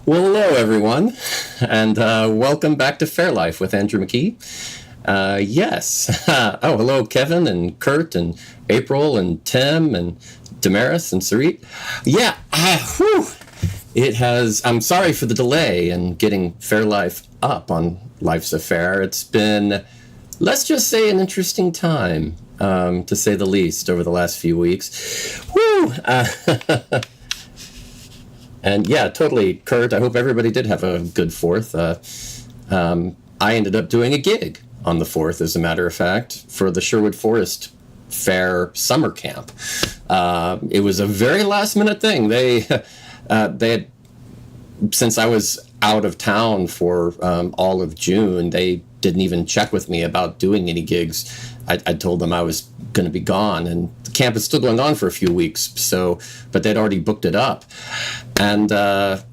Well, hello, everyone, and welcome back to Fair Life with Andrew McKee. Yes. Oh, hello, Kevin and Kurt and April and Tim and Damaris and Sarit. Yeah. Whew. It has. I'm sorry for the delay in getting Fair Life up on Life's Affair. It's been, let's just say, an interesting time, to say the least, over the last few weeks. Woo! And yeah, totally, Kurt. I hope everybody did have a good Fourth. I ended up doing a gig on the 4th, as a matter of fact, for the Sherwood Forest Fair summer camp. It was a very last minute thing. They had, since I was out of town for all of June, they didn't even check with me about doing any gigs. I told them I was going to be gone, and the camp is still going on for a few weeks. So, but they'd already booked it up, and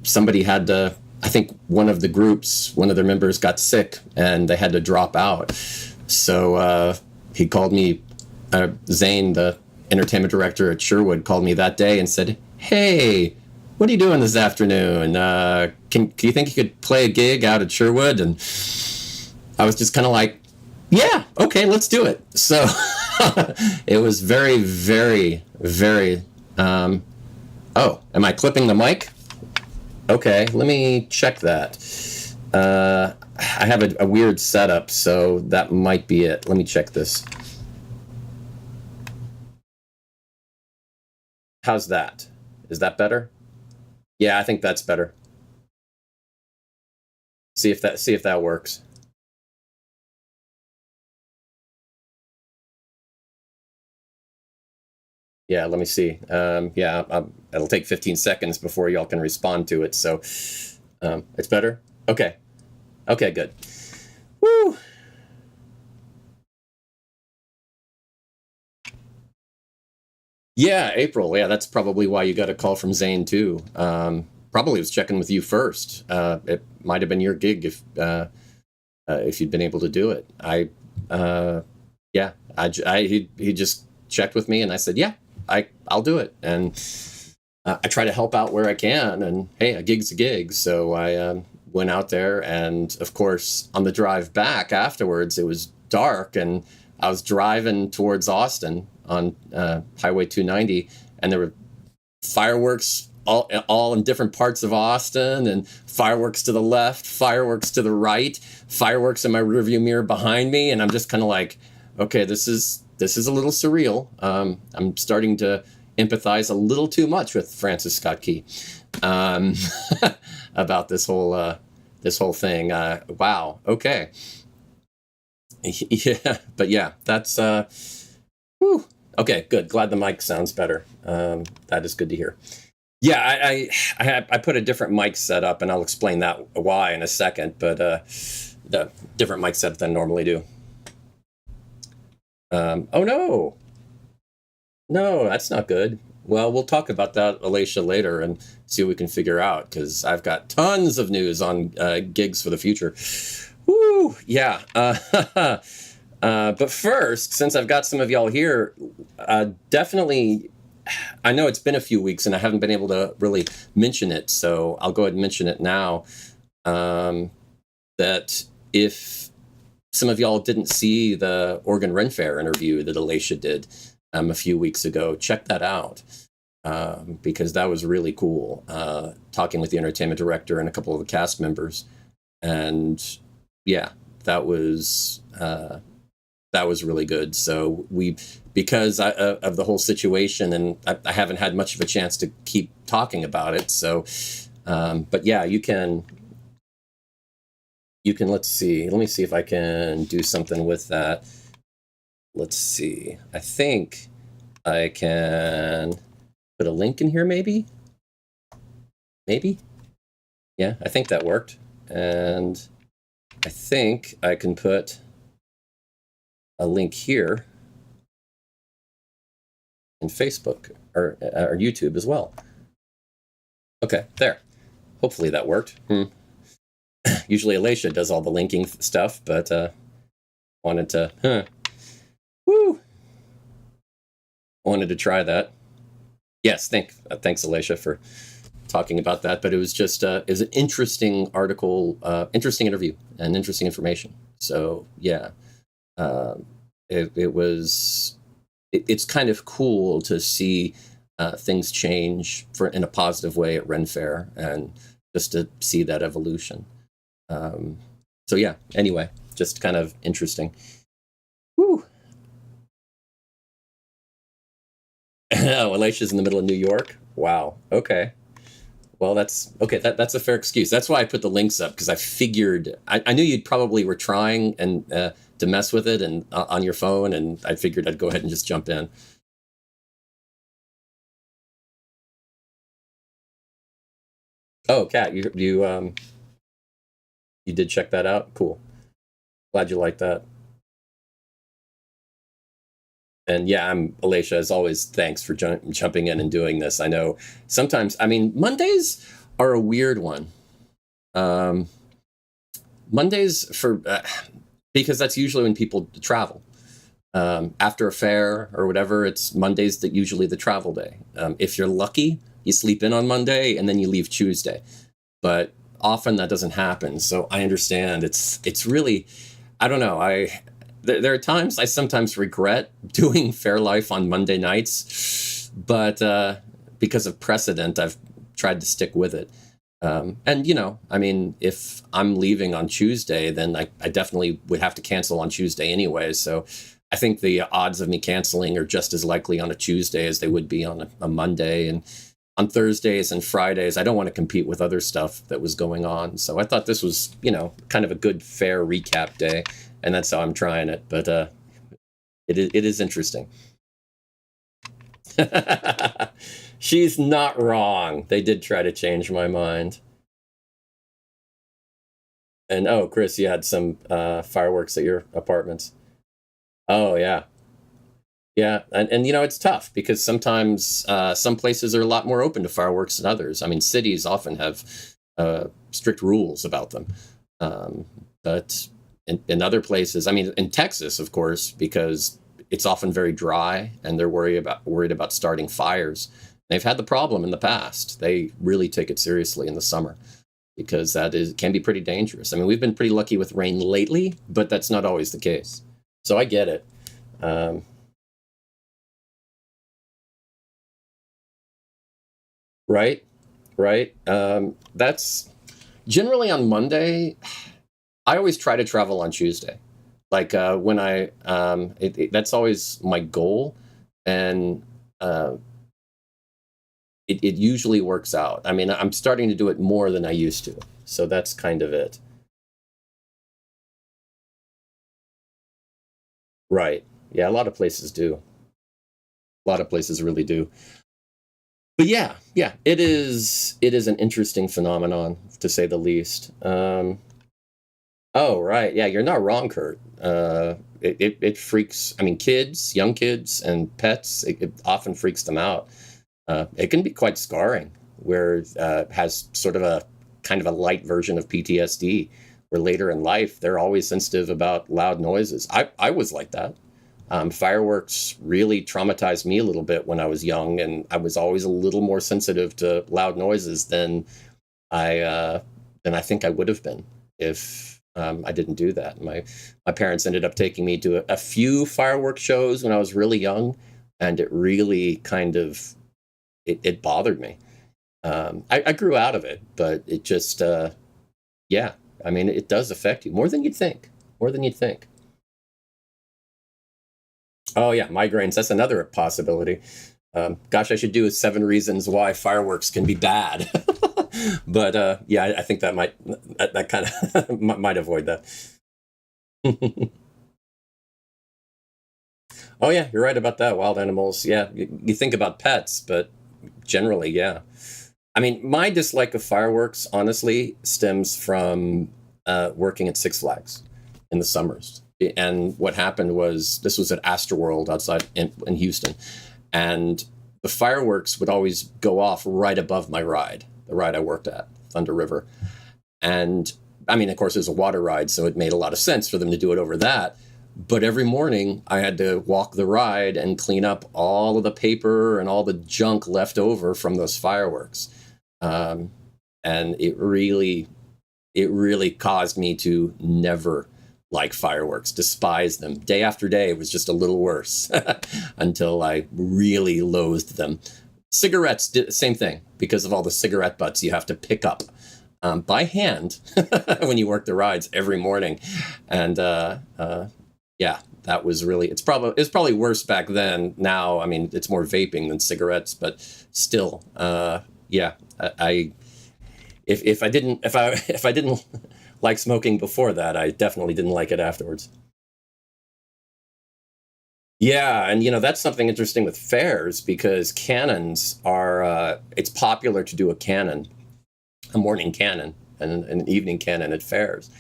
somebody had to. I think one of their members got sick, and they had to drop out. So he called me. Zane, the entertainment director at Sherwood, called me that day and said, "Hey, what are you doing this afternoon? Can you think you could play a gig out at Sherwood?" And I was just kind of like, yeah, okay, let's do it. So it was very, very, very. Oh, am I clipping the mic? Okay, let me check that. I have a weird setup, so that might be it. Let me check this. How's that? Is that better? Yeah, I think that's better. See if that works. Yeah, let me see. It'll take 15 seconds before y'all can respond to it. So it's better? Okay. Okay, good. Woo! Yeah, April. Yeah, that's probably why you got a call from Zane, too. Probably was checking with you first. It might have been your gig if you'd been able to do it. He just checked with me, and I said, yeah, I'll do it. And I try to help out where I can. And hey, a gig's a gig. So I went out there, and of course, on the drive back afterwards, it was dark, and I was driving towards Austin on Highway 290, and there were fireworks all in different parts of Austin, and fireworks to the left, fireworks to the right, fireworks in my rearview mirror behind me, and I'm just kind of like, okay, this is a little surreal. I'm starting to empathize a little too much with Francis Scott Key about this whole thing. Wow. Okay. Yeah, but yeah, that's whew. Okay, good. Glad the mic sounds better. That is good to hear. Yeah, I put a different mic setup, and I'll explain that why in a second. But the different mic setup than I normally do. Oh no, that's not good. Well, we'll talk about that, Alicia, later and see what we can figure out, because I've got tons of news on gigs for the future. Woo, yeah. But first, since I've got some of y'all here, definitely, I know it's been a few weeks and I haven't been able to really mention it, so I'll go ahead and mention it now. That if some of y'all didn't see the Oregon Ren Fair interview that Alicia did a few weeks ago, check that out, because that was really cool. Talking with the entertainment director and a couple of the cast members, and yeah, that was really good. So because of the whole situation, and I haven't had much of a chance to keep talking about it. So, but yeah, you can, let's see, let me see if I can do something with that. Let's see. I think I can put a link in here, maybe. Yeah, I think that worked. And I think I can put a link here in Facebook or YouTube as well. Okay, there. Hopefully that worked. Usually Alicia does all the linking stuff, but wanted to, wanted to try that. Yes, thanks Alicia for talking about that, but it was just it was an interesting article, interesting interview, and interesting information. So yeah, uh, it was it's kind of cool to see things change for in a positive way at Ren Fair, and just to see that evolution. Um, so yeah. Anyway, just kind of interesting. Whew. Oh, Alicia's in the middle of New York. Wow. Okay. Well, that's okay. That's a fair excuse. That's why I put the links up, because I figured I knew you'd probably were trying and to mess with it and on your phone, and I figured I'd go ahead and just jump in. Oh, Kat, you did check that out. Cool. Glad you liked that. And yeah, I'm Alicia. As always, thanks for jumping in and doing this. I know sometimes, I mean, Mondays are a weird one. Um, Mondays because that's usually when people travel. After a fair or whatever, it's Mondays that usually the travel day. If you're lucky, you sleep in on Monday and then you leave Tuesday. But often that doesn't happen. So I understand. It's really, I don't know. There are times I sometimes regret doing Fair Life on Monday nights, but because of precedent, I've tried to stick with it. And, I mean, if I'm leaving on Tuesday, then I definitely would have to cancel on Tuesday anyway. So I think the odds of me canceling are just as likely on a Tuesday as they would be on a Monday. And on Thursdays and Fridays, I don't want to compete with other stuff that was going on. So I thought this was, kind of a good, fair recap day. And that's how I'm trying it. But it is interesting. She's not wrong. They did try to change my mind. And oh, Chris, you had some fireworks at your apartments. Oh yeah, yeah, and it's tough because sometimes some places are a lot more open to fireworks than others. I mean, cities often have strict rules about them, but in other places, I mean, in Texas, of course, because it's often very dry and they're worried about starting fires. They've had the problem in the past. They really take it seriously in the summer because can be pretty dangerous. I mean, we've been pretty lucky with rain lately, but that's not always the case. So I get it. Um, right, right. That's generally on Monday. I always try to travel on Tuesday. Like when that's always my goal. And it usually works out. I mean, I'm starting to do it more than I used to. So that's kind of it. Right. Yeah, a lot of places do. A lot of places really do. But yeah, yeah, it is an interesting phenomenon to say the least. Oh, right. Yeah, you're not wrong, Kurt. It freaks, I mean, kids, young kids and pets, it often freaks them out. It can be quite scarring, where it has sort of a kind of a light version of PTSD, where later in life they're always sensitive about loud noises. I was like that. Fireworks really traumatized me a little bit when I was young, and I was always a little more sensitive to loud noises than I think I would have been if I didn't do that. My parents ended up taking me to a few fireworks shows when I was really young, and it really kind of it bothered me. I grew out of it, but it just yeah. I mean, it does affect you more than you'd think. More than you'd think. Oh yeah, migraines. That's another possibility. Gosh, I should do 7 reasons why fireworks can be bad. But yeah, I think that kind of might avoid that. Oh yeah, you're right about that. Wild animals. Yeah, you think about pets, but generally, yeah. I mean, my dislike of fireworks, honestly, stems from working at Six Flags in the summers. And what happened was, this was at Astroworld outside in Houston, and the fireworks would always go off right above my ride, the ride I worked at, Thunder River. And I mean, of course, it was a water ride, so it made a lot of sense for them to do it over that. But every morning I had to walk the ride and clean up all of the paper and all the junk left over from those fireworks. And it really caused me to never like fireworks, despise them. Day after day, it was just a little worse until I really loathed them. Cigarettes did the same thing because of all the cigarette butts you have to pick up by hand when you work the rides every morning. And yeah, that was really, it's probably worse back then. Now, I mean, it's more vaping than cigarettes, but still, yeah, I if I didn't like smoking before that, I definitely didn't like it afterwards. Yeah, and that's something interesting with fairs because cannons are it's popular to do a morning cannon and an evening cannon at fairs.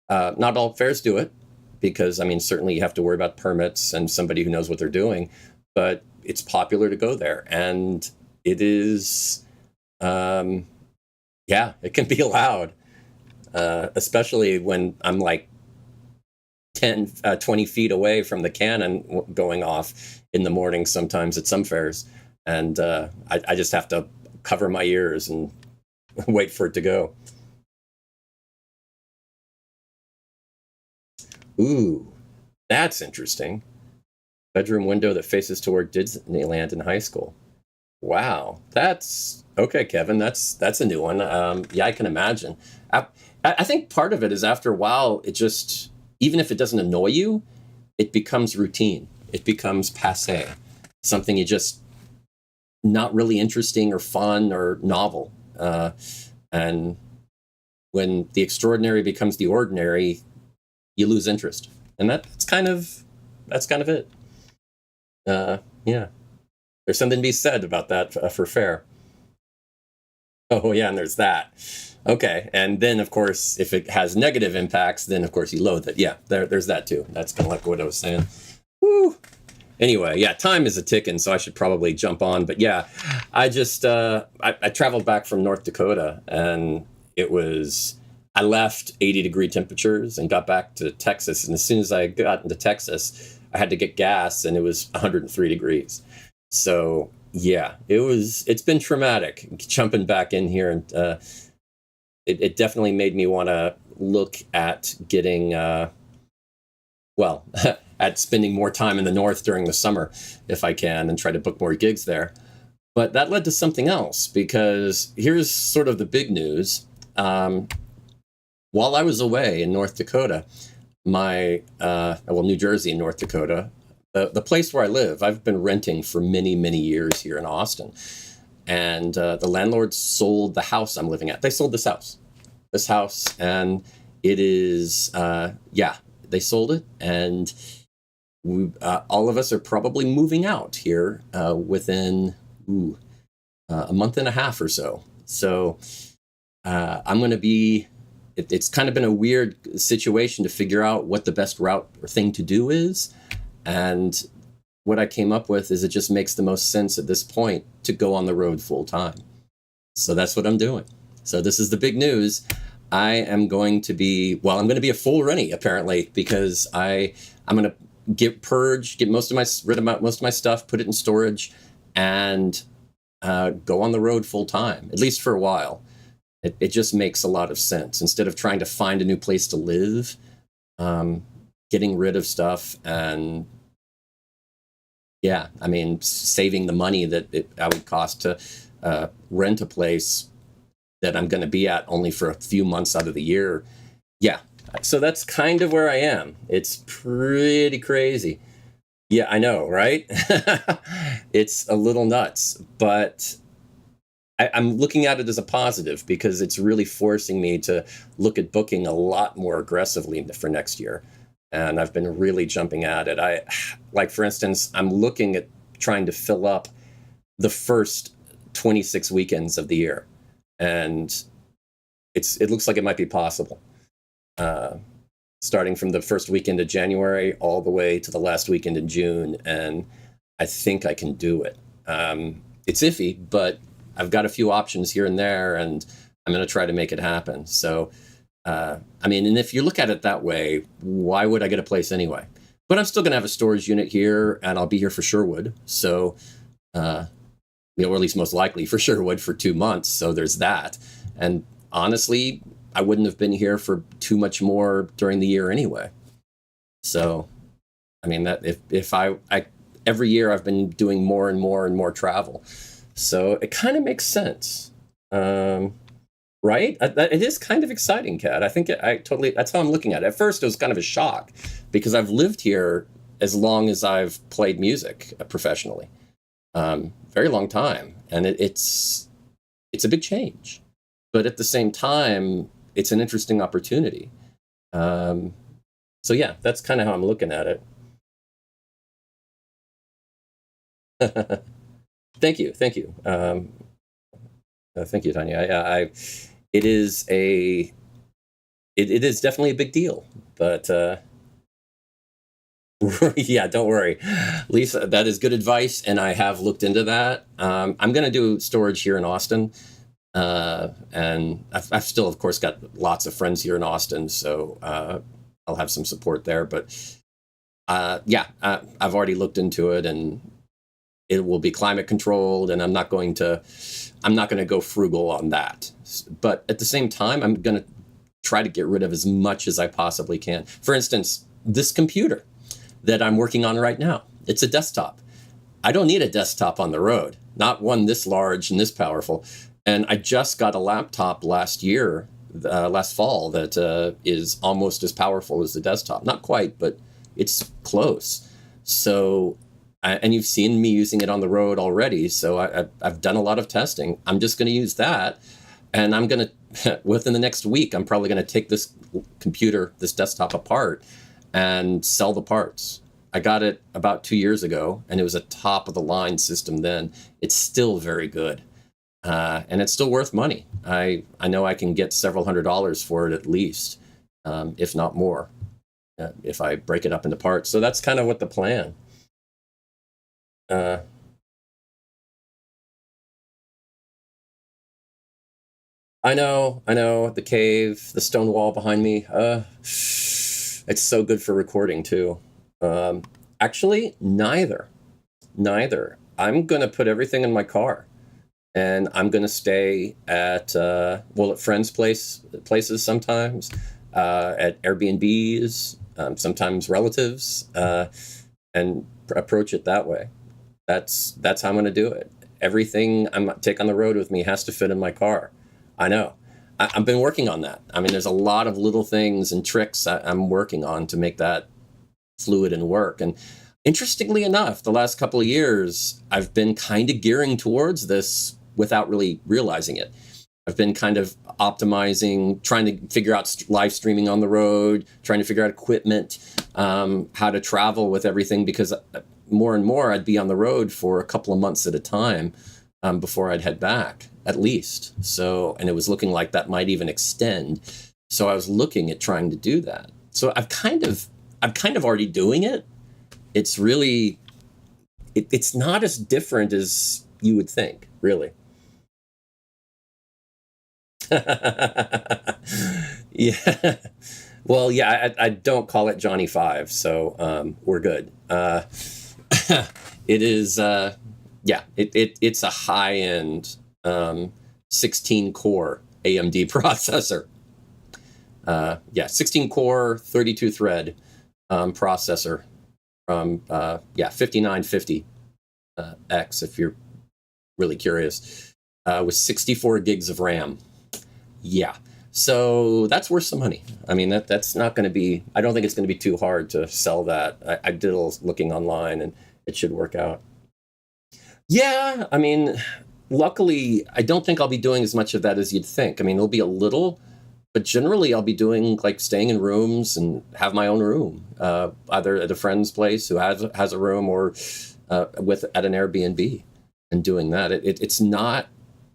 Not all fairs do it because I mean certainly you have to worry about permits and somebody who knows what they're doing, but it's popular to go there and it is um, yeah, it can be loud, especially when I'm like 10, 20 feet away from the cannon going off in the morning sometimes at some fairs. And I just have to cover my ears and wait for it to go. Ooh, that's interesting. Bedroom window that faces toward Disneyland in high school. Wow, that's okay, Kevin. That's a new one. Yeah, I can imagine. I, I think part of it is after a while, it just even if it doesn't annoy you, it becomes routine. It becomes passe, something you just not really interesting or fun or novel. And when the extraordinary becomes the ordinary, you lose interest, and that's kind of it. Yeah, there's something to be said about that for Fair. Oh yeah, and there's that. Okay, and then of course, if it has negative impacts, then of course you loathe it. Yeah, there's that too. That's kind of like what I was saying. Woo. Anyway, yeah, time is a ticking, so I should probably jump on. But yeah, I traveled back from North Dakota, and it was I left 80-degree temperatures and got back to Texas. And as soon as I got into Texas, I had to get gas, and it was 103 degrees. So yeah, it's been traumatic jumping back in here, and it definitely made me want to look at getting well, at spending more time in the north during the summer if I can and try to book more gigs there. But that led to something else because here's sort of the big news. While I was away in North Dakota, New Jersey and North Dakota, the place where I live, I've been renting for many, many years here in Austin. And the landlord sold the house I'm living at. They sold this house, and it is, yeah, they sold it. And all of us are probably moving out here within a month and a half or so. So I'm going to be. It's kind of been a weird situation to figure out what the best route or thing to do is, and what I came up with is it just makes the most sense at this point to go on the road full time. So that's what I'm doing. So this is the big news. I'm going to be a full rennie apparently because I'm going to get most of my stuff, put it in storage, and go on the road full time, at least for a while. It just makes a lot of sense instead of trying to find a new place to live, getting rid of stuff and yeah, I mean, saving the money that I would cost to rent a place that I'm going to be at only for a few months out of the year. Yeah. So that's kind of where I am. It's pretty crazy. Yeah, I know, right? It's a little nuts, but I'm looking at it as a positive because it's really forcing me to look at booking a lot more aggressively for next year. And I've been really jumping at it. Like, for instance, I'm looking at trying to fill up the first 26 weekends of the year. And it looks like it might be possible. Starting from the first weekend of January all the way to the last weekend in June. And I think I can do it. It's iffy, but I've got a few options here and there, and I'm going to try to make it happen. So, I mean, and if you look at it that way, why would I get a place anyway? But I'm still going to have a storage unit here, and I'll be here for Sherwood. So or at least most likely for Sherwood for 2 months. So there's that. And honestly, I wouldn't have been here for too much more during the year anyway. So, I mean, that if I every year I've been doing more and more and more travel. So it kind of makes sense. Right? It is kind of exciting, Kat. I think I totally, that's how I'm looking at it. At first, it was kind of a shock because I've lived here as long as I've played music professionally, very long time. And it's a big change. But at the same time, it's an interesting opportunity. So yeah, that's kind of how I'm looking at it. Thank you. Thank you. Thank you, Tanya. It is it is definitely a big deal, but yeah, don't worry, Lisa. That is good advice, and I have looked into that. I'm going to do storage here in Austin, and I've still, of course, got lots of friends here in Austin, so I'll have some support there. But yeah, I've already looked into it, and it will be climate controlled, and I'm not going to go frugal on that. But at the same time, I'm going to try to get rid of as much as I possibly can. For instance, this computer that I'm working on right now, it's a desktop. I don't need a desktop on the road, not one this large and this powerful. And I just got a laptop last fall, that is almost as powerful as the desktop. Not quite, but it's close. So, and you've seen me using it on the road already. So I've done a lot of testing. I'm just going to use that. And I'm going to, within the next week, I'm probably going to take this computer, this desktop apart and sell the parts. I got it about 2 years ago, and it was a top of the line system then. It's still very good. And it's still worth money. I know I can get several $100s for it at least, if not more, if I break it up into parts. So that's kind of what the plan. Uh, I know, the cave, the stone wall behind me. It's so good for recording too. Um, Actually, neither. I'm gonna put everything in my car, and I'm gonna stay at at friends' places sometimes, at Airbnbs, sometimes relatives, and approach it that way. That's how I'm gonna do it. Everything I'm take on the road with me has to fit in my car. I know. I've been working on that. I mean, there's a lot of little things and tricks I'm working on to make that fluid and work. And interestingly enough, the last couple of years, I've been kind of gearing towards this without really realizing it. I've been kind of optimizing, trying to figure out live streaming on the road, trying to figure out equipment, how to travel with everything, because more and more I'd be on the road for a couple of months at a time, before I'd head back, at least. So, and it was looking like that might even extend. So I was looking at trying to do that. So I'm kind of already doing it. It's really, it's not as different as you would think, really. Yeah. Well, yeah, I don't call it Johnny Five, so we're good. It is, yeah, it's a high end 16 core AMD processor. Yeah, 16 core, 32 thread processor from 5950 X, if you're really curious, with 64 gigs of RAM. Yeah. So that's worth some money. I mean, that's not going to be, I don't think it's going to be too hard to sell that. I did a little looking online, and it should work out. Yeah. I mean, luckily, I don't think I'll be doing as much of that as you'd think. I mean, it'll be a little, but generally I'll be doing like staying in rooms and have my own room, either at a friend's place who has a room, or at an Airbnb, and doing that. It's not,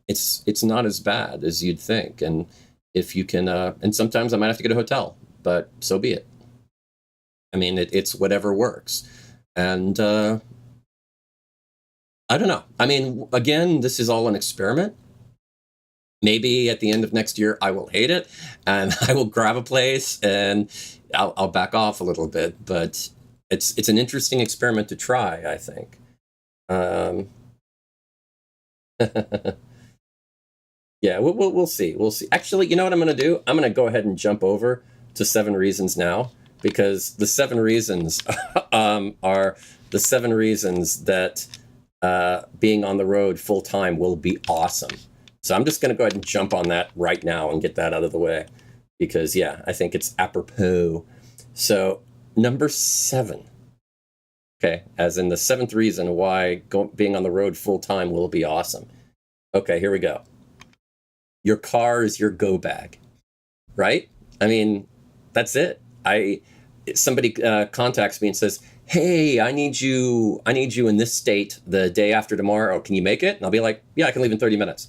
it's not as bad as you'd think. And if you can, and sometimes I might have to get a hotel, but so be it. I mean, it's whatever works. And I don't know. I mean, again, this is all an experiment. Maybe at the end of next year, I will hate it, and I will grab a place, and I'll back off a little bit. But it's an interesting experiment to try, I think. Um, Yeah, we'll see. We'll see. Actually, you know what I'm going to do? I'm going to go ahead and jump over to Seven Reasons now, because the seven reasons are the seven reasons that being on the road full time will be awesome. So I'm just going to go ahead and jump on that right now and get that out of the way, because, yeah, I think it's apropos. So, number 7. Okay, as in the 7th reason why being on the road full time will be awesome. Okay, here we go. Your car is your go bag, right? I mean, that's it. Somebody contacts me and says, "Hey, I need you in this state the day after tomorrow. Can you make it?" And I'll be like, "Yeah, I can leave in 30 minutes."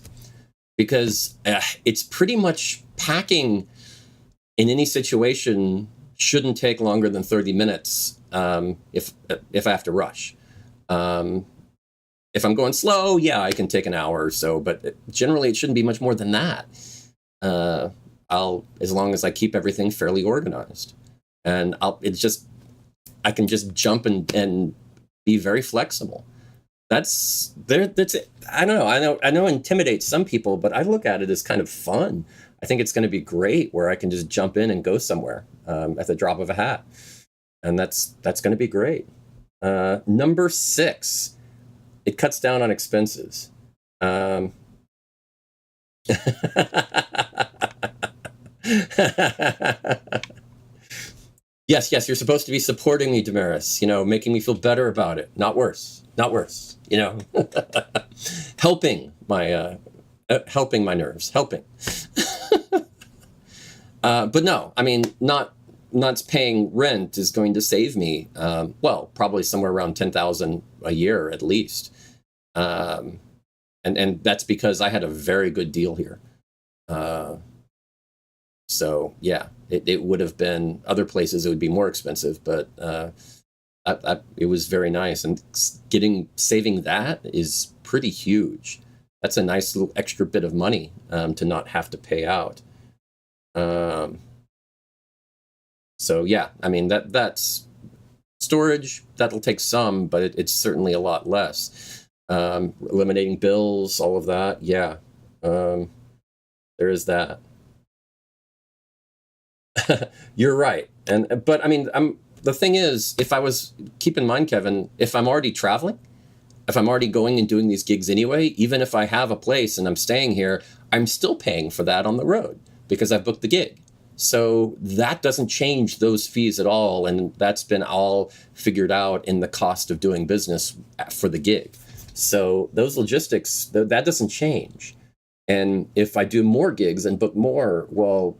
Because it's pretty much packing in any situation shouldn't take longer than 30 minutes if I have to rush. If I'm going slow, yeah, I can take an hour or so, but generally it shouldn't be much more than that. As long as I keep everything fairly organized, and I can just jump and be very flexible. That's it. I don't know. I know it intimidates some people, but I look at it as kind of fun. I think it's going to be great where I can just jump in and go somewhere at the drop of a hat, and that's going to be great. Number 6. It cuts down on expenses. Yes, you're supposed to be supporting me, Damaris. Making me feel better about it, not worse, not worse. Helping my nerves, helping. But no, I mean, not paying rent is going to save me. Well, probably somewhere around 10,000 a year at least. And that's because I had a very good deal here. So yeah, it would have been other places it would be more expensive, but it was very nice, and saving that is pretty huge. That's a nice little extra bit of money to not have to pay out. So yeah, I mean that's storage. That'll take some, but it's certainly a lot less. Eliminating bills, all of that. Yeah, there is that. You're right, but I mean, the thing is, keep in mind, Kevin, if I'm already traveling, if I'm already going and doing these gigs anyway, even if I have a place and I'm staying here, I'm still paying for that on the road because I've booked the gig. So that doesn't change those fees at all, and that's been all figured out in the cost of doing business for the gig. So those logistics, that doesn't change. And if I do more gigs and book more, well,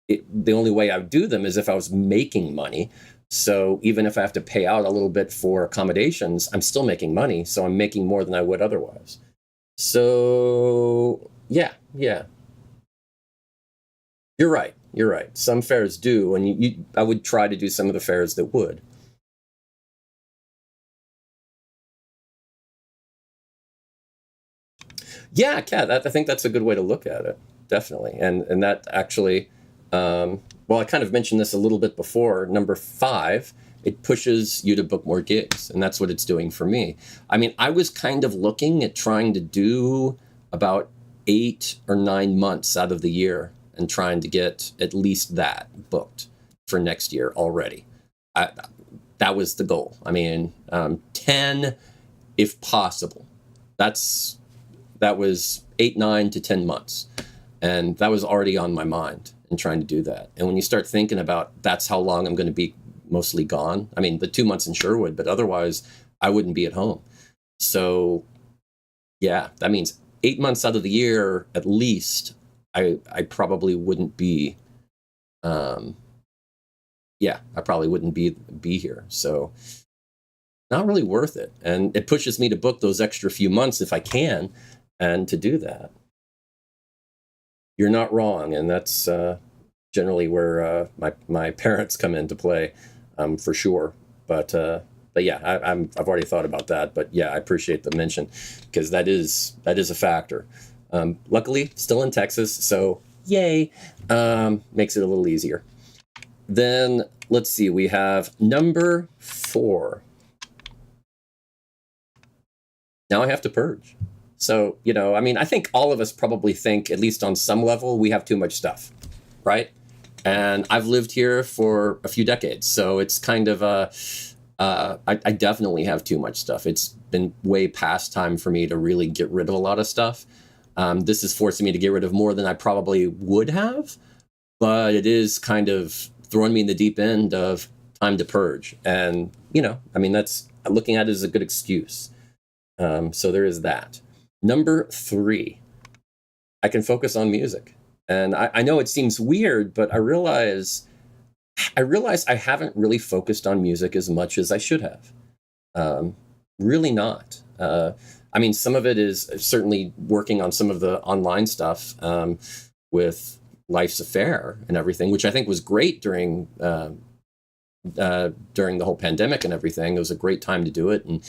the only way I would do them is if I was making money. So even if I have to pay out a little bit for accommodations, I'm still making money. So I'm making more than I would otherwise. So yeah. You're right. Some fairs do, and I would try to do some of the fairs that would. Yeah, Kat, I think that's a good way to look at it, definitely. And that actually, well, I kind of mentioned this a little bit before. Number 5, it pushes you to book more gigs, and that's what it's doing for me. I mean, I was kind of looking at trying to do about 8 or 9 months out of the year and trying to get at least that booked for next year already. That was the goal. I mean, 10 if possible. That was 8, 9 to 10 months. And that was already on my mind in trying to do that. And when you start thinking about that's how long I'm going to be mostly gone. I mean, the 2 months in Sherwood, but otherwise I wouldn't be at home. So yeah, that means 8 months out of the year, at least, I probably wouldn't be, I probably wouldn't be here. So not really worth it. And it pushes me to book those extra few months if I can, and to do that. You're not wrong. And that's generally where my parents come into play, for sure. But yeah, I've already thought about that. But yeah, I appreciate the mention, because that is a factor. Luckily, still in Texas, so yay, makes it a little easier. Then let's see, we have number 4. Now I have to purge. So, I mean, I think all of us probably think, at least on some level, we have too much stuff, right? And I've lived here for a few decades, so it's kind of I definitely have too much stuff. It's been way past time for me to really get rid of a lot of stuff. This is forcing me to get rid of more than I probably would have, but it is kind of throwing me in the deep end of time to purge. And, I mean, that's looking at it as a good excuse. So there is that. Number 3, I can focus on music. And I know it seems weird, but I realize I haven't really focused on music as much as I should have. Really not. I mean, some of it is certainly working on some of the online stuff with Life's Faire and everything, which I think was great during the whole pandemic and everything. It was a great time to do it, and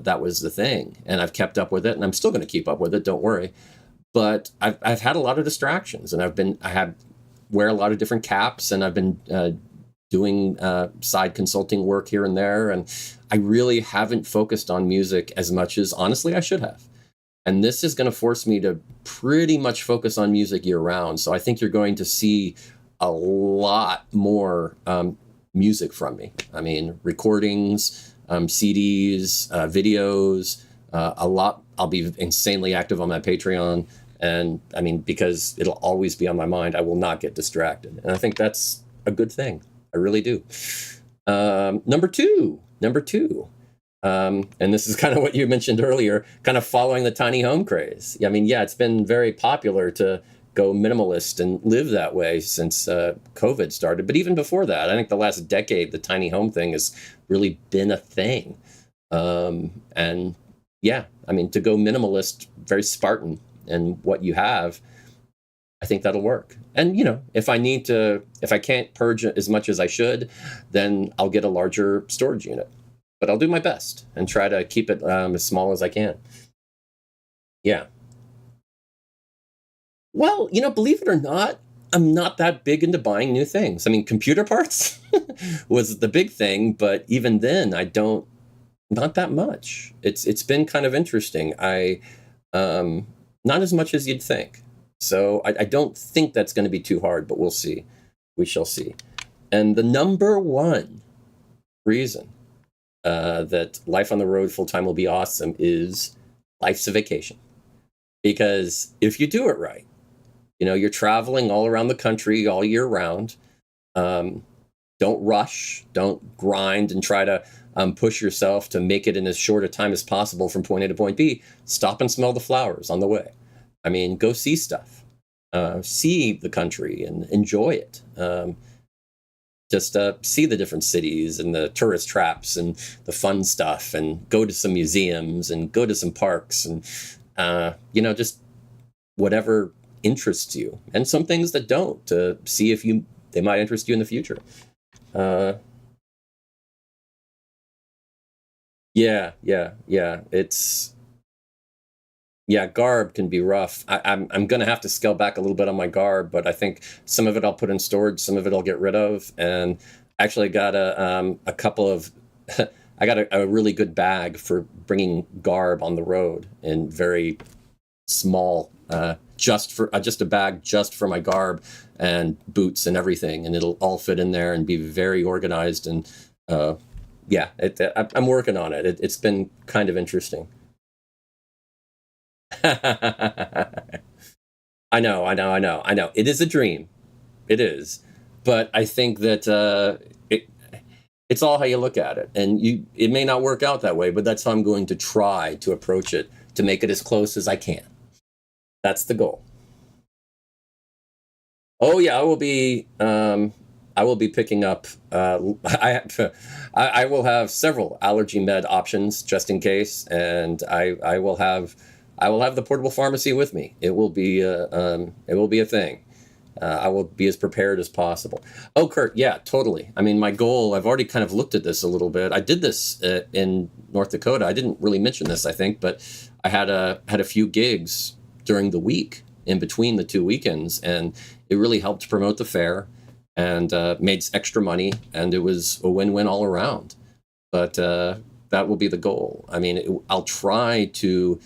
that was the thing. And I've kept up with it, and I'm still going to keep up with it. Don't worry. But I've had a lot of distractions, and I wear a lot of different caps, and I've been doing side consulting work here and there, and I really haven't focused on music as much as honestly I should have. And this is going to force me to pretty much focus on music year round. So I think you're going to see a lot more music from me. I mean, recordings, CDs, videos, a lot. I'll be insanely active on my Patreon. And I mean, because it'll always be on my mind, I will not get distracted. And I think that's a good thing. I really do. Number two, and this is kind of what you mentioned earlier, kind of following the tiny home craze. I mean, yeah, it's been very popular to go minimalist and live that way since COVID started. But even before that, I think the last decade, the tiny home thing has really been a thing. And yeah, I mean, to go minimalist, very Spartan in what you have, I think that'll work. And, if I can't purge as much as I should, then I'll get a larger storage unit. But I'll do my best and try to keep it as small as I can. Yeah. Well, believe it or not, I'm not that big into buying new things. I mean, computer parts was the big thing, but even then, not that much. It's been kind of interesting. Not as much as you'd think. So I don't think that's going to be too hard, but we'll see. We shall see. And the number 1 reason that life on the road full time will be awesome is life's a vacation. Because if you do it right, you're traveling all around the country all year round. Don't rush, don't grind and try to push yourself to make it in as short a time as possible from point A to point B. Stop and smell the flowers on the way. I mean, go see stuff, see the country and enjoy it. Just see the different cities and the tourist traps and the fun stuff, and go to some museums and go to some parks, and just whatever interests you, and some things that don't, to see if they might interest you in the future. Yeah. Garb can be rough. I'm going to have to scale back a little bit on my garb, but I think some of it I'll put in storage, some of it I'll get rid of. And actually got a couple of, I got a really good bag for bringing garb on the road, in very small, just a bag just for my garb and boots and everything. And it'll all fit in there and be very organized. And I'm working on it. It's been kind of interesting. I know. It is a dream. It is. But I think that it's all how you look at it. And it may not work out that way, but that's how I'm going to try to approach it, to make it as close as I can. That's the goal. Oh yeah, I will be picking up. I will have several allergy med options just in case, and I will have the portable pharmacy with me. It will be a thing. I will be as prepared as possible. Oh, Kurt, yeah, totally. I mean, my goal, I've already kind of looked at this a little bit. I did this in North Dakota. I didn't really mention this, I think, but I had a few gigs during the week in between the 2 weekends, and it really helped to promote the fair, and made extra money, and it was a win-win all around. But that will be the goal. I mean, I'll try to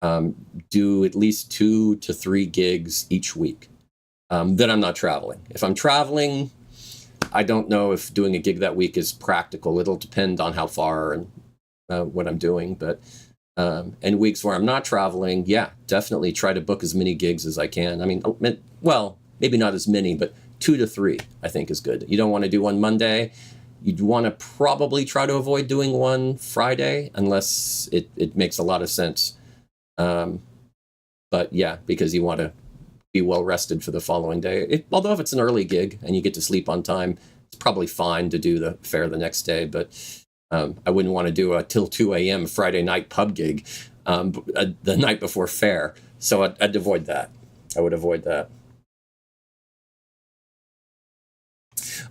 do at least 2 to 3 gigs each week. Then I'm not traveling. If I'm traveling, I don't know if doing a gig that week is practical. It'll depend on how far and what I'm doing. But in weeks where I'm not traveling, yeah, definitely try to book as many gigs as I can. I mean, well, maybe not as many, but 2 to 3, I think, is good. You don't want to do one Monday. You'd want to probably try to avoid doing one Friday unless it makes a lot of sense. But yeah, because you want to be well rested for the following day. Although if it's an early gig and you get to sleep on time, it's probably fine to do the Faire the next day. But I wouldn't want to do a till 2 a.m. Friday night pub gig the night before Faire. So I'd avoid that. I would avoid that.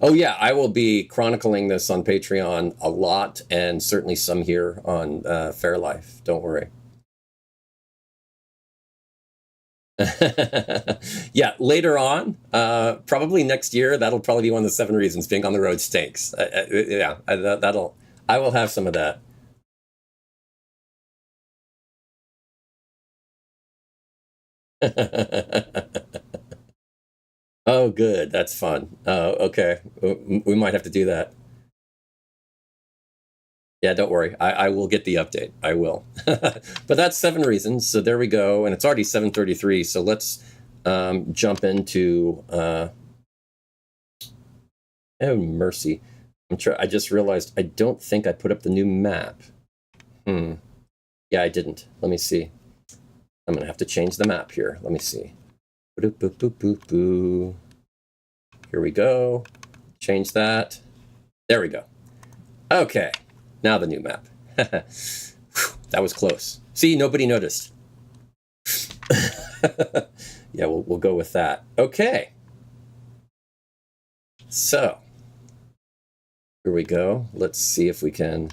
Oh yeah, I will be chronicling this on Patreon a lot, and certainly some here on Faire Life. Don't worry. Yeah, later on, probably next year, that'll probably be one of the 7 reasons being on the road stinks. Yeah, I will have some of that. Oh, good. That's fun. Okay. We might have to do that. Yeah, don't worry. I will get the update. I will. But that's 7 reasons. So there we go. And it's already 7:33. So let's jump into. Oh, mercy. I just realized I don't think I put up the new map. Yeah, I didn't. Let me see. I'm going to have to change the map here. Let me see. Boop, boop, boop, boop, boop. Here we go. Change that. There we go. Okay. Now the new map. That was close. See, nobody noticed. Yeah, we'll go with that. Okay. So, here we go. Let's see if we can.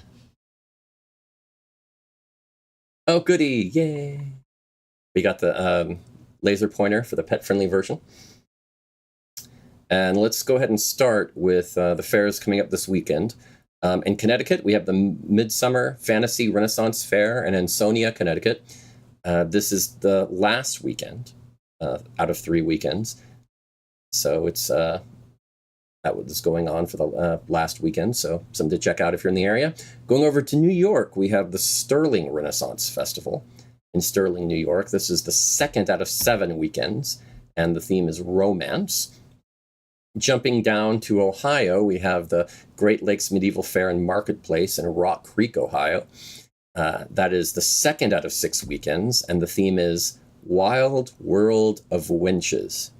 Oh, goody. Yay. We got the laser pointer for the pet-friendly version. And let's go ahead and start with the fairs coming up this weekend. In Connecticut, we have the Midsummer Fantasy Renaissance Fair in Ansonia, Connecticut. This is the last weekend out of 3 weekends. So it's that was going on for the last weekend. So something to check out if you're in the area. Going over to New York, we have the Sterling Renaissance Festival in Sterling, New York. This is the 2nd out of 7 weekends, and the theme is romance. Jumping down to Ohio, we have the Great Lakes Medieval Fair and Marketplace in Rock Creek, Ohio. That is the 2nd out of 6 weekends, and the theme is Wild World of Winches.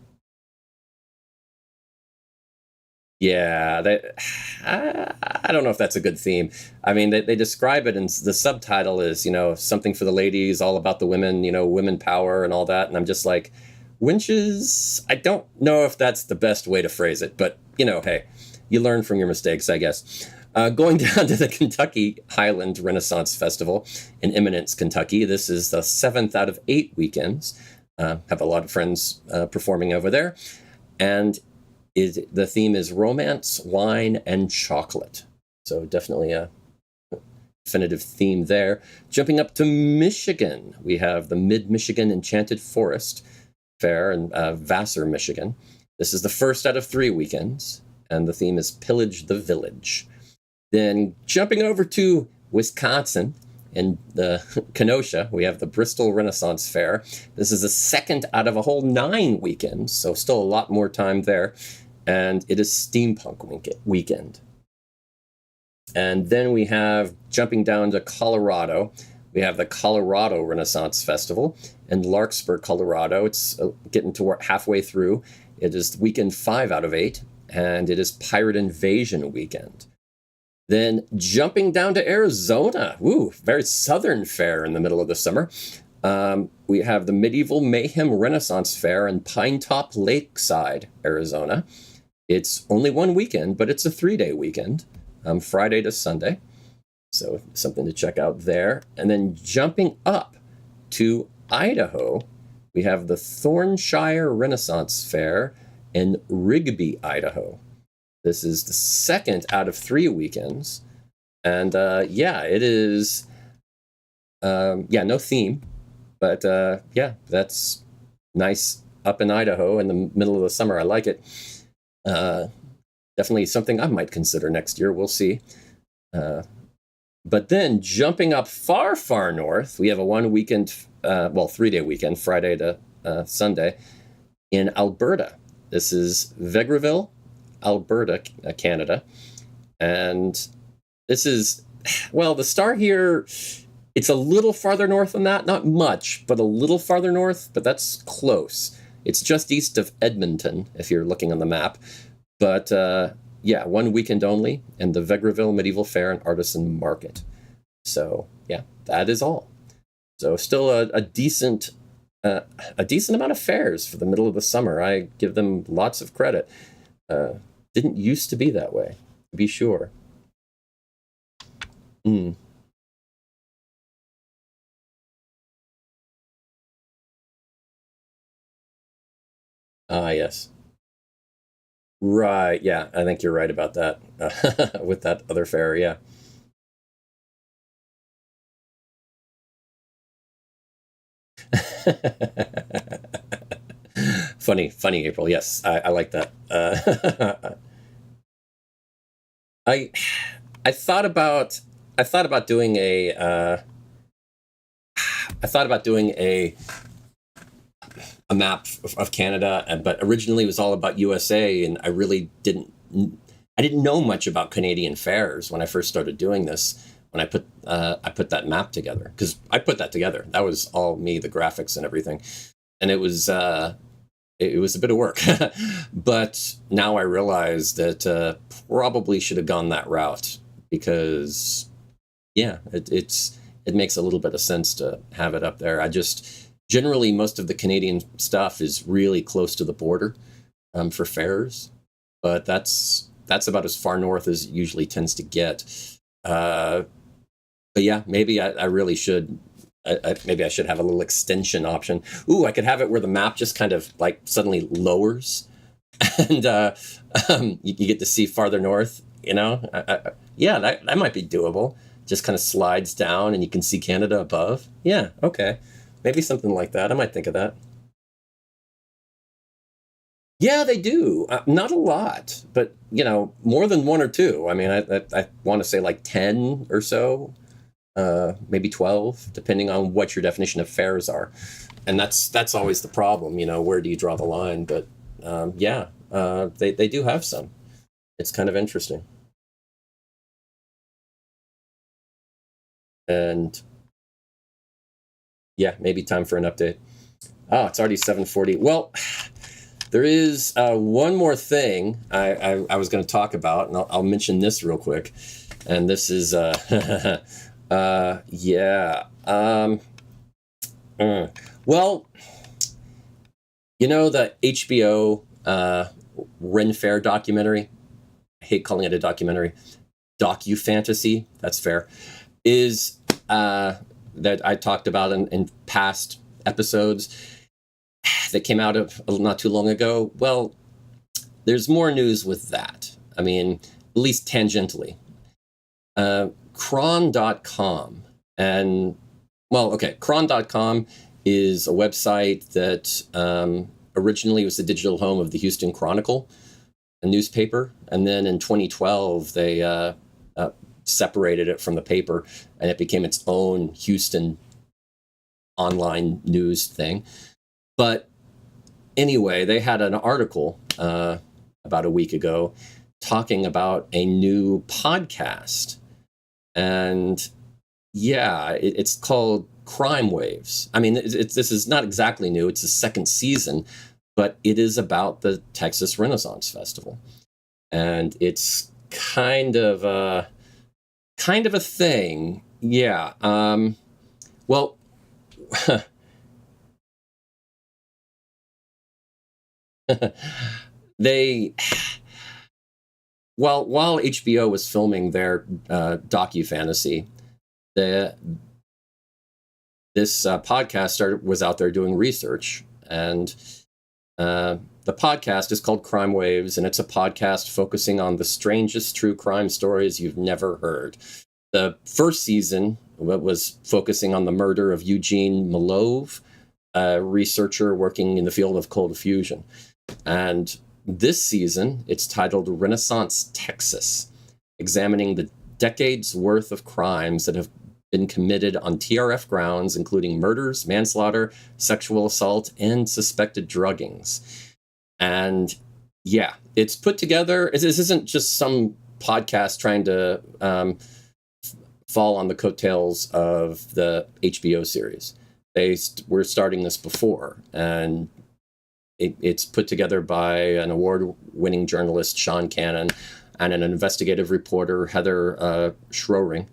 Yeah, I don't know if that's a good theme. I mean, they describe it, and the subtitle is, something for the ladies, all about the women, women power and all that. And I'm just like, winches? I don't know if that's the best way to phrase it, but, hey, you learn from your mistakes, I guess. Going down to the Kentucky Highland Renaissance Festival in Eminence, Kentucky. This is the 7th out of 8 weekends. Have a lot of friends performing over there. And the theme is romance, wine, and chocolate. So definitely a definitive theme there. Jumping up to Michigan, we have the Mid-Michigan Enchanted Forest Fair in Vassar, Michigan. This is the 1st out of 3 weekends, and the theme is Pillage the Village. Then jumping over to Wisconsin, in the Kenosha, we have the Bristol Renaissance Fair. This is the 2nd out of a whole 9 weekends, so still a lot more time there. And it is Steampunk Weekend. And then we have, jumping down to Colorado, we have the Colorado Renaissance Festival in Larkspur, Colorado. It's getting to halfway through. It is weekend 5 out of 8, and it is Pirate Invasion Weekend. Then jumping down to Arizona, very southern fair in the middle of the summer. We have the Medieval Mayhem Renaissance Fair in Pinetop Lakeside, Arizona. It's only 1 weekend, but it's a 3-day weekend, Friday to Sunday. So something to check out there. And then jumping up to Idaho, we have the Thornshire Renaissance Fair in Rigby, Idaho. This is the 2nd out of 3 weekends. And it is, no theme. But yeah, that's nice up in Idaho in the middle of the summer. I like it. Uh, Definitely something I might consider next year. We'll see. But then jumping up far, far north, we have a 1 weekend, 3-day weekend, Friday to Sunday, in Alberta. This is Vegreville, Alberta, Canada. And this is, well, the star here, it's a little farther north than that. Not much, but a little farther north, but that's close. It's just east of Edmonton, if you're looking on the map. But yeah, 1 weekend only, and the Vegreville Medieval Fair and Artisan Market. So yeah, that is all. So still a decent amount of fairs for the middle of the summer. I give them lots of credit. Didn't used to be that way, to be sure. Ah, yes. Right. Yeah, I think you're right about that. With that other fair, yeah. Funny, April. Yes, I like that. I I thought about doing a map of Canada, but originally it was all about USA, and I didn't know much about Canadian fairs when I first started doing this. When I put that map together, because I put that together. That was all me, the graphics and everything, and it was a bit of work. But now I realize that probably should have gone that route, because yeah, it makes a little bit of sense to have it up there. I just generally most of the Canadian stuff is really close to the border for fairs, but that's about as far north as it usually tends to get. But yeah, maybe I really should. Maybe I should have a little extension option. Ooh, I could have it where the map just kind of like suddenly lowers, and you get to see farther north. Yeah, that might be doable. Just kind of slides down, and you can see Canada above. Yeah, okay, maybe something like that. I might think of that. Yeah, they do. Not a lot, but more than one or two. I mean, I want to say like 10 or so, maybe 12, depending on what your definition of fairs are. And that's always the problem. Where do you draw the line? But yeah, they do have some. It's kind of interesting. And yeah, maybe time for an update. Oh, it's already 7:40. Well, there is one more thing I was going to talk about, and I'll mention this real quick. And this is, yeah. Well, the HBO Ren Fair documentary, I hate calling it a documentary, docu-fantasy, that's fair, is that I talked about in past episodes that came out of not too long ago. Well, there's more news with that. I mean, at least tangentially. Cron.com. And, well, okay, Cron.com is a website that originally was the digital home of the Houston Chronicle, a newspaper. And then in 2012, they separated it from the paper, and it became its own Houston online news thing. But anyway, they had an article about a week ago talking about a new podcast. And yeah, it's called Crime Waves. I mean, this is not exactly new. It's the second season, but it is about the Texas Renaissance Festival. And it's kind of a thing. Yeah. Well, they while HBO was filming their docu-fantasy, this podcast was out there doing research, and the podcast is called Crime Waves, and it's a podcast focusing on the strangest true crime stories you've never heard. The first season was focusing on the murder of Eugene Malove, a researcher working in the field of cold fusion. And this season, it's titled Renaissance Texas, examining the decades worth of crimes that have been committed on TRF grounds, including murders, manslaughter, sexual assault, and suspected druggings. And yeah, it's put together. This isn't just some podcast trying to fall on the coattails of the HBO series. They were starting this before, and it's put together by an award-winning journalist, Sean Cannon, and an investigative reporter, Heather Schroering.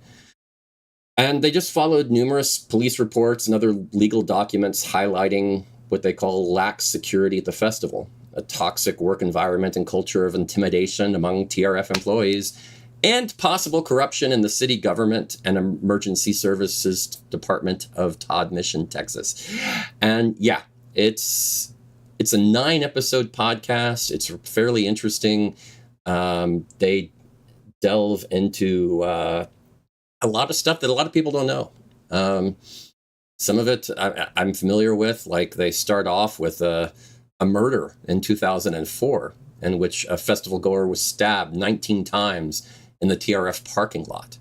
And they just followed numerous police reports and other legal documents highlighting what they call lax security at the festival, a toxic work environment and culture of intimidation among TRF employees, and possible corruption in the city government and emergency services department of Todd Mission, Texas. And yeah, it's a 9-episode podcast. It's fairly interesting. They delve into a lot of stuff that a lot of people don't know. Some of it I'm familiar with, like they start off with a murder in 2004 in which a festival goer was stabbed 19 times in the TRF parking lot.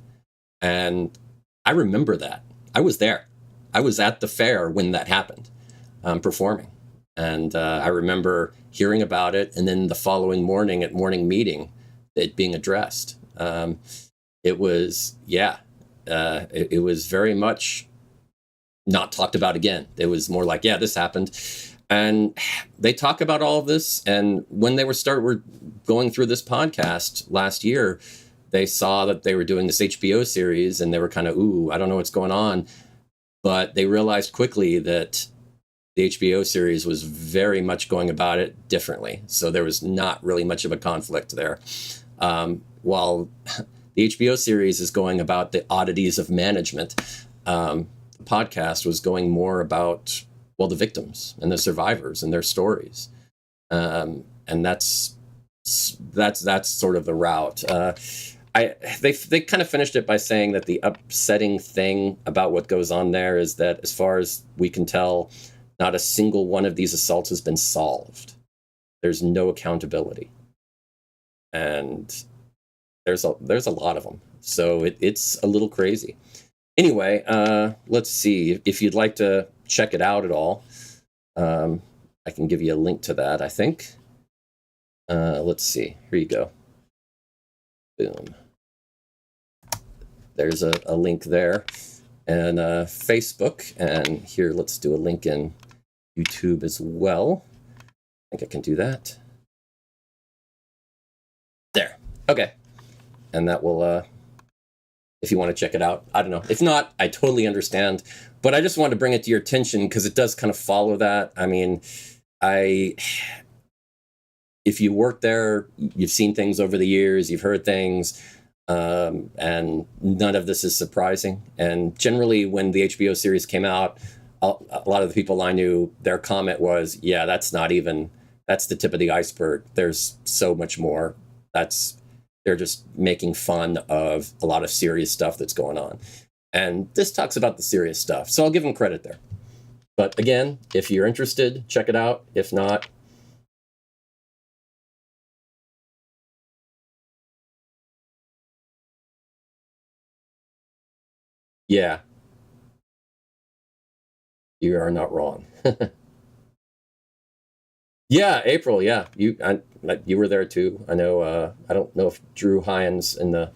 And I remember that. I was there. I was at the fair when that happened, performing. And I remember hearing about it, and then the following morning at morning meeting, it being addressed. It was, it was very much not talked about again. It was more like, yeah, this happened. And they talk about all of this. And when they were going through this podcast last year, they saw that they were doing this HBO series, and they were kind of, ooh, I don't know what's going on. But they realized quickly that the HBO series was very much going about it differently. So there was not really much of a conflict there. While the HBO series is going about the oddities of management, the podcast was going more about, well, the victims and the survivors and their stories. And that's sort of the route. They kind of finished it by saying that the upsetting thing about what goes on there is that, as far as we can tell, not a single one of these assaults has been solved. There's no accountability, and there's a lot of them. So it's a little crazy. Anyway, let's see if you'd like to check it out at all. I can give you a link to that, I think. Let's see. Here you go. Boom. There's a link there, and Facebook, and here, let's do a link in YouTube as well. I think I can do that. There. Okay. And that will, if you want to check it out, I don't know. If not, I totally understand. But I just wanted to bring it to your attention because it does kind of follow that. I mean, if you work there, you've seen things over the years, you've heard things, and none of this is surprising. And generally, when the HBO series came out, a lot of the people I knew, their comment was, yeah, that's the tip of the iceberg. There's so much more. They're just making fun of a lot of serious stuff that's going on. And this talks about the serious stuff. So I'll give them credit there. But again, if you're interested, check it out. If not, yeah, you are not wrong. Yeah, April. Yeah, you were there too. I know. I don't know if Drew Hines in the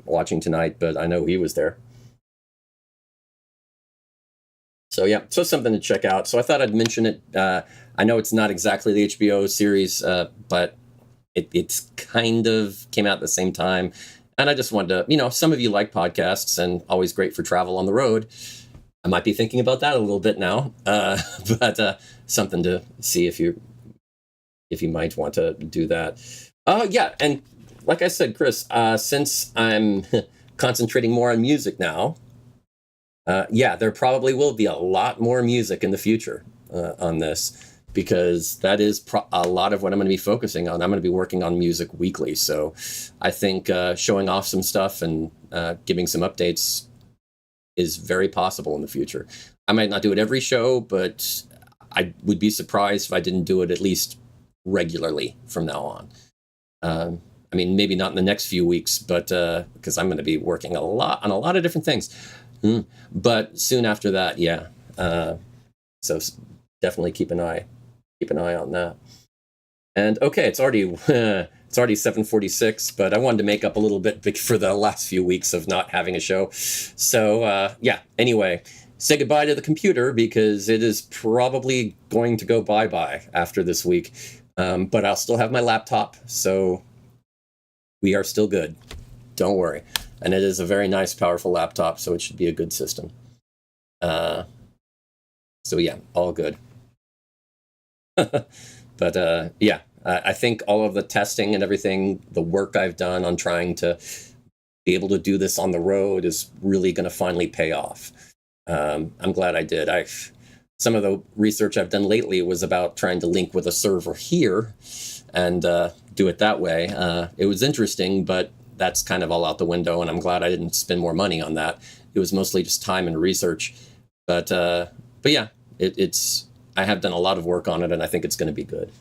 watching tonight, but I know he was there. So yeah, so something to check out. So I thought I'd mention it. I know it's not exactly the HBO series, but it's kind of came out at the same time. And I just wanted to, some of you like podcasts and always great for travel on the road. I might be thinking about that a little bit now, but something to see if you might want to do that. Yeah, and like I said, Chris, since I'm concentrating more on music now, yeah, there probably will be a lot more music in the future on this. because that is a lot of what I'm going to be focusing on. I'm going to be working on music weekly. So I think showing off some stuff and giving some updates is very possible in the future. I might not do it every show, but I would be surprised if I didn't do it at least regularly from now on. I mean, maybe not in the next few weeks, but because I'm going to be working a lot on a lot of different things. But soon after that, yeah. So definitely keep an eye on that. And okay, it's already 7:46, but I wanted to make up a little bit for the last few weeks of not having a show. So yeah. Anyway, say goodbye to the computer because it is probably going to go bye-bye after this week. But I'll still have my laptop, so we are still good. Don't worry. And it is a very nice, powerful laptop, so it should be a good system. So yeah, all good. But yeah, I think all of the testing and everything, the work I've done on trying to be able to do this on the road is really going to finally pay off. I'm glad I did. Some of the research I've done lately was about trying to link with a server here and do it that way. It was interesting, but that's kind of all out the window, and I'm glad I didn't spend more money on that. It was mostly just time and research. But yeah, it's I have done a lot of work on it, and I think it's going to be good.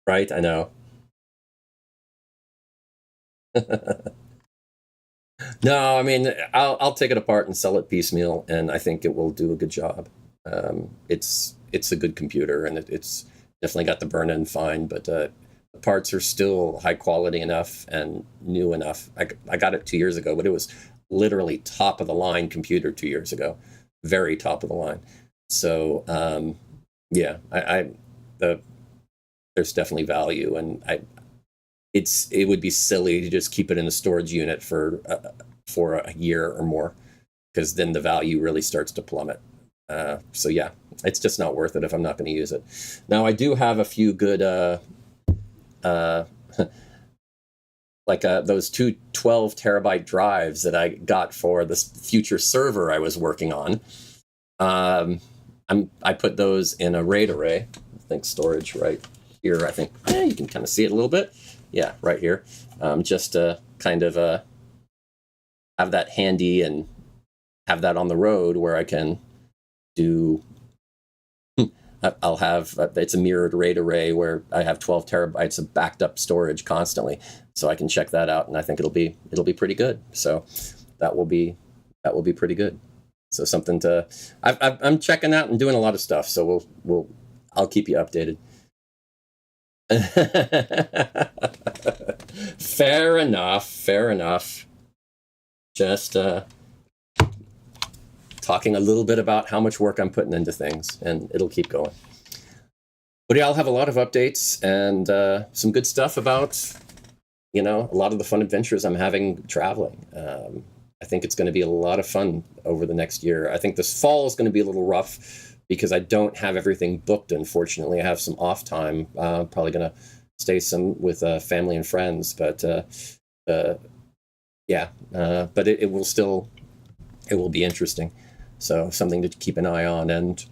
Right? I know. No, I mean, I'll take it apart and sell it piecemeal, and I think it will do a good job. It's a good computer, and it's definitely got the burn-in fine, but the parts are still high quality enough and new enough. I got it 2 years ago, but it was literally top of the line computer 2 years ago, very top of the line. So yeah, there's definitely value, and it would be silly to just keep it in a storage unit for a year or more, because then the value really starts to plummet. So yeah, it's just not worth it if I'm not going to use it. Now I do have a few good like those two 12 terabyte drives that I got for this future server I was working on. I put those in a RAID array. I think storage right here. I think you can kind of see it a little bit. Yeah, right here. Just to kind of have that handy and have that on the road where I can do. I'll have it's a mirrored RAID array where I have 12 terabytes of backed up storage constantly, so I can check that out, and I think it'll be pretty good. So that will be pretty good. So something to I'm checking out and doing a lot of stuff. So I'll keep you updated. Fair enough. Just talking a little bit about how much work I'm putting into things, and it'll keep going. But yeah, I'll have a lot of updates and some good stuff about, a lot of the fun adventures I'm having traveling. I think it's going to be a lot of fun over the next year. I think this fall is going to be a little rough because I don't have everything booked, unfortunately. I have some off time. Probably going to stay some with family and friends, but yeah, but it will be interesting. So something to keep an eye on, and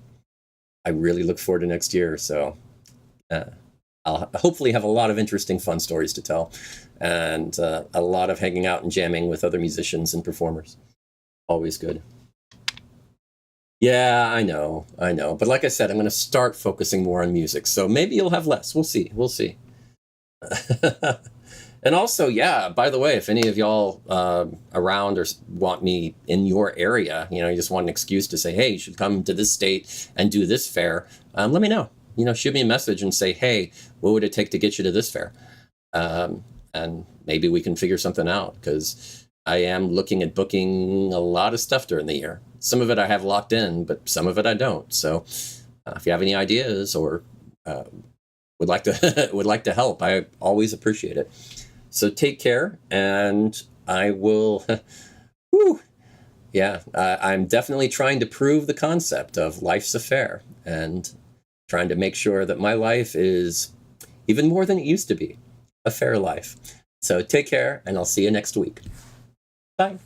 I really look forward to next year. So I'll hopefully have a lot of interesting, fun stories to tell, and a lot of hanging out and jamming with other musicians and performers. Always good. Yeah, I know. But like I said, I'm going to start focusing more on music. So maybe you'll have less. We'll see. And also, yeah, by the way, if any of y'all around or want me in your area, you just want an excuse to say, hey, you should come to this state and do this fair, let me know. Shoot me a message and say, hey, what would it take to get you to this fair? And maybe we can figure something out, because I am looking at booking a lot of stuff during the year. Some of it I have locked in, but some of it I don't. So if you have any ideas or would like to help, I always appreciate it. So take care, and I will. Yeah, I'm definitely trying to prove the concept of life's a fair, and trying to make sure that my life is even more than it used to be, a fair life. So take care, and I'll see you next week. Bye.